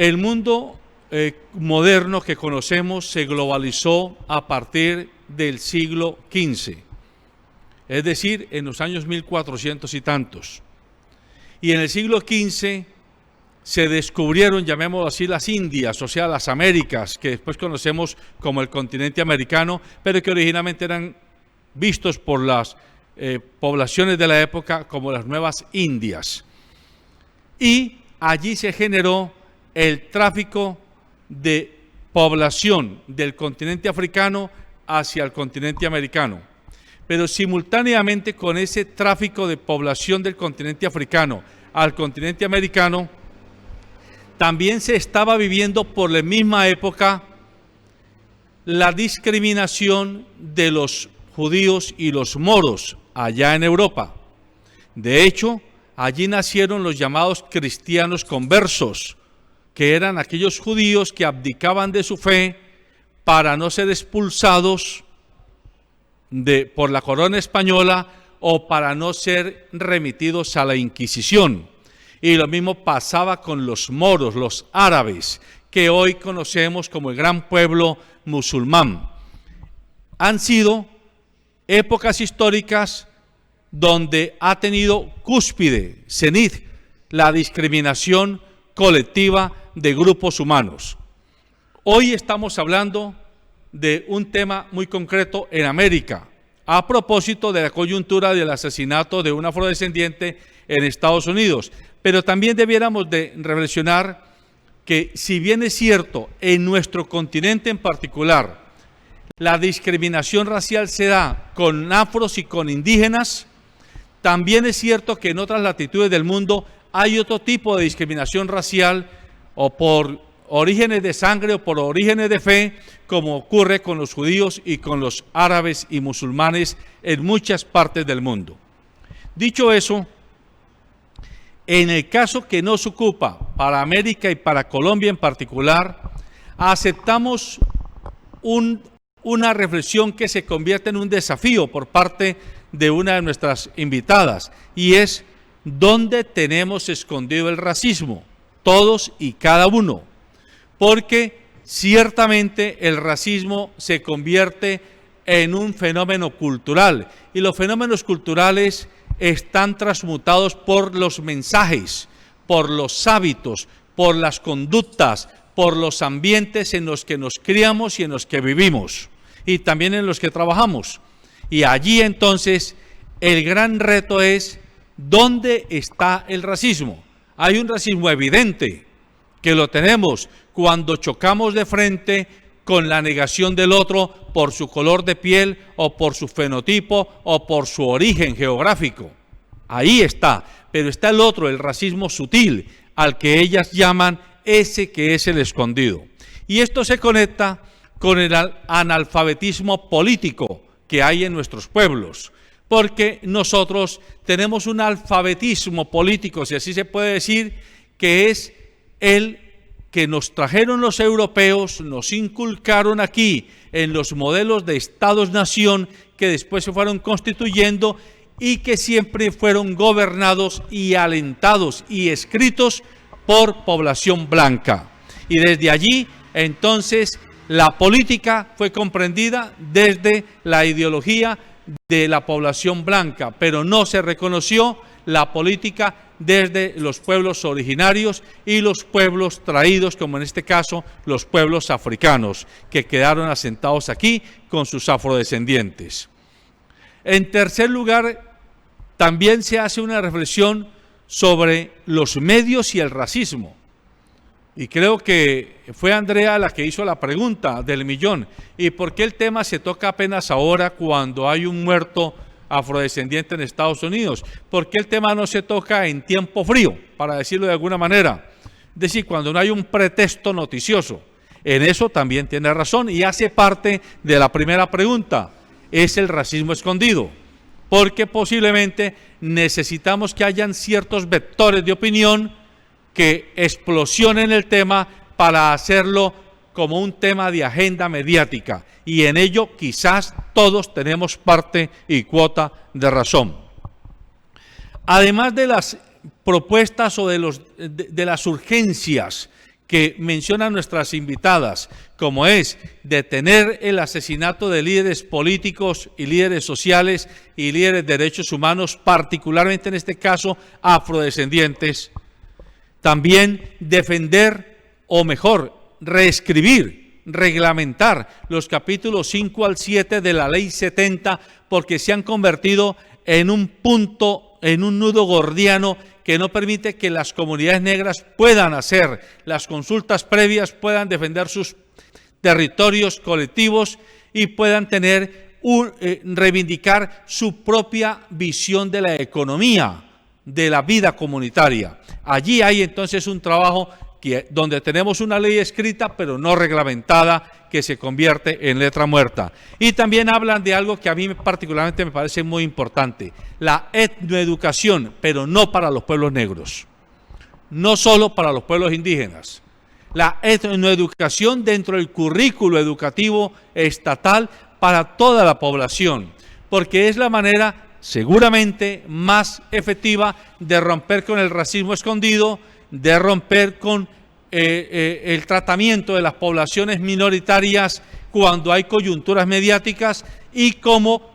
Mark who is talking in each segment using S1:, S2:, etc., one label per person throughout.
S1: El mundo moderno que conocemos se globalizó a partir del siglo XV, es decir, en los años 1400 y tantos. Y en el siglo XV se descubrieron, llamémoslo así, las Indias, o sea, las Américas, que después conocemos como el continente americano, pero que originalmente eran vistos por las poblaciones de la época como las nuevas Indias. Y allí se generó el tráfico de población del continente africano hacia el continente americano. Pero simultáneamente con ese tráfico de población del continente africano al continente americano, también se estaba viviendo por la misma época la discriminación de los judíos y los moros allá en Europa. De hecho, allí nacieron los llamados cristianos conversos, que eran aquellos judíos que abdicaban de su fe para no ser expulsados por la corona española o para no ser remitidos a la Inquisición. Y lo mismo pasaba con los moros, los árabes, que hoy conocemos como el gran pueblo musulmán. Han sido épocas históricas donde ha tenido cúspide, cenit, la discriminación colectiva de grupos humanos. Hoy estamos hablando de un tema muy concreto en América, a propósito de la coyuntura del asesinato de un afrodescendiente en Estados Unidos. Pero también debiéramos de reflexionar que, si bien es cierto, en nuestro continente en particular, la discriminación racial se da con afros y con indígenas, también es cierto que en otras latitudes del mundo hay otro tipo de discriminación racial, o por orígenes de sangre o por orígenes de fe, como ocurre con los judíos y con los árabes y musulmanes en muchas partes del mundo. Dicho eso, en el caso que nos ocupa, para América y para Colombia en particular, aceptamos una reflexión que se convierte en un desafío por parte de una de nuestras invitadas, y es: ¿dónde tenemos escondido el racismo? Todos y cada uno. Porque ciertamente el racismo se convierte en un fenómeno cultural, y los fenómenos culturales están transmutados por los mensajes, por los hábitos, por las conductas, por los ambientes en los que nos criamos y en los que vivimos, y también en los que trabajamos. Y allí entonces el gran reto es: ¿dónde está el racismo? Hay un racismo evidente, que lo tenemos cuando chocamos de frente con la negación del otro por su color de piel o por su fenotipo o por su origen geográfico. Ahí está, pero está el otro, el racismo sutil, al que ellas llaman ese que es el escondido. Y esto se conecta con el analfabetismo político que hay en nuestros pueblos, porque nosotros tenemos un alfabetismo político, si así se puede decir, que es el que nos trajeron los europeos, nos inculcaron aquí en los modelos de estados-nación que después se fueron constituyendo y que siempre fueron gobernados y alentados y escritos por población blanca. Y desde allí, entonces, la política fue comprendida desde la ideología de la población blanca, pero no se reconoció la política desde los pueblos originarios y los pueblos traídos, como en este caso los pueblos africanos, que quedaron asentados aquí con sus afrodescendientes. En tercer lugar, también se hace una reflexión sobre los medios y el racismo. Y creo que fue Andrea la que hizo la pregunta del millón. ¿Y por qué el tema se toca apenas ahora cuando hay un muerto afrodescendiente en Estados Unidos? ¿Por qué el tema no se toca en tiempo frío, para decirlo de alguna manera? Es decir, cuando no hay un pretexto noticioso. En eso también tiene razón y hace parte de la primera pregunta. ¿Es el racismo escondido? Porque posiblemente necesitamos que hayan ciertos vectores de opinión que explosionen el tema para hacerlo como un tema de agenda mediática, y en ello quizás todos tenemos parte y cuota de razón. Además de las propuestas o de las urgencias que mencionan nuestras invitadas, como es detener el asesinato de líderes políticos y líderes sociales y líderes de derechos humanos, particularmente en este caso afrodescendientes. También defender, o mejor, reescribir, reglamentar los capítulos 5 al 7 de la Ley 70, porque se han convertido en un punto, en un nudo gordiano que no permite que las comunidades negras puedan hacer las consultas previas, puedan defender sus territorios colectivos y puedan tener reivindicar su propia visión de la economía, de la vida comunitaria. Allí hay entonces un trabajo donde tenemos una ley escrita pero no reglamentada, que se convierte en letra muerta. Y también hablan de algo que a mí particularmente me parece muy importante, la etnoeducación, pero no para los pueblos negros, no solo para los pueblos indígenas. La etnoeducación dentro del currículo educativo estatal para toda la población, porque es la manera seguramente más efectiva de romper con el racismo escondido, de romper con el tratamiento de las poblaciones minoritarias cuando hay coyunturas mediáticas, y como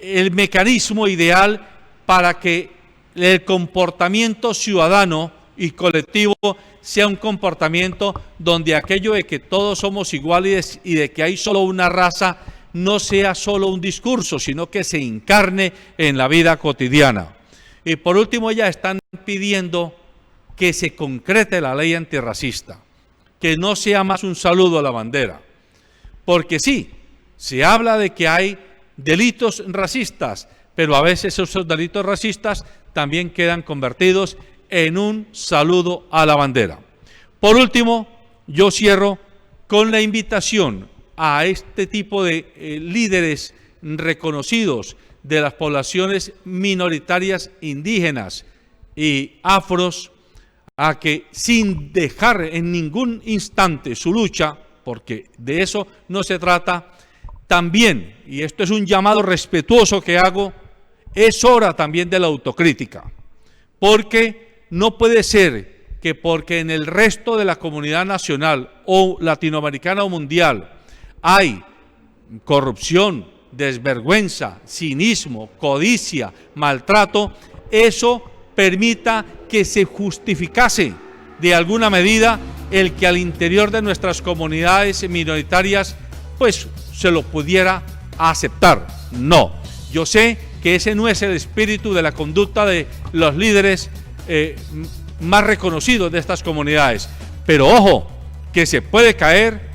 S1: el mecanismo ideal para que el comportamiento ciudadano y colectivo sea un comportamiento donde aquello de que todos somos iguales y de que hay solo una raza no sea solo un discurso, sino que se encarne en la vida cotidiana. Y por último, ellas están pidiendo que se concrete la ley antirracista, que no sea más un saludo a la bandera, porque sí, se habla de que hay delitos racistas, pero a veces esos delitos racistas también quedan convertidos en un saludo a la bandera. Por último, yo cierro con la invitación a este tipo de líderes reconocidos de las poblaciones minoritarias indígenas y afros, a que sin dejar en ningún instante su lucha, porque de eso no se trata, también, y esto es un llamado respetuoso que hago, es hora también de la autocrítica, porque no puede ser que porque en el resto de la comunidad nacional o latinoamericana o mundial hay corrupción, desvergüenza, cinismo, codicia, maltrato, eso permita que se justificase de alguna medida el que al interior de nuestras comunidades minoritarias pues se lo pudiera aceptar. No, yo sé que ese no es el espíritu de la conducta de los líderes más reconocidos de estas comunidades, pero ojo, que se puede caer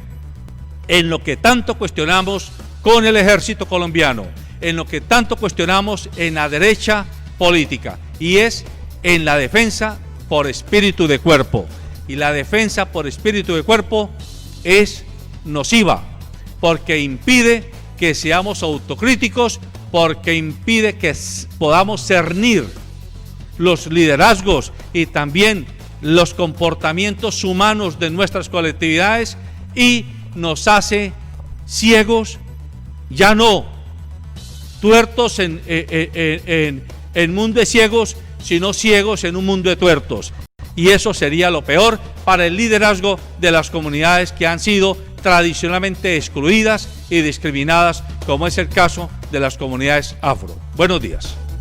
S1: en lo que tanto cuestionamos con el ejército colombiano, en lo que tanto cuestionamos en la derecha política, y es en la defensa por espíritu de cuerpo. Y la defensa por espíritu de cuerpo es nociva, porque impide que seamos autocríticos, porque impide que podamos cernir los liderazgos y también los comportamientos humanos de nuestras colectividades, y nos hace ciegos, ya no tuertos en mundo de ciegos, sino ciegos en un mundo de tuertos. Y eso sería lo peor para el liderazgo de las comunidades que han sido tradicionalmente excluidas y discriminadas, como es el caso de las comunidades afro. Buenos días.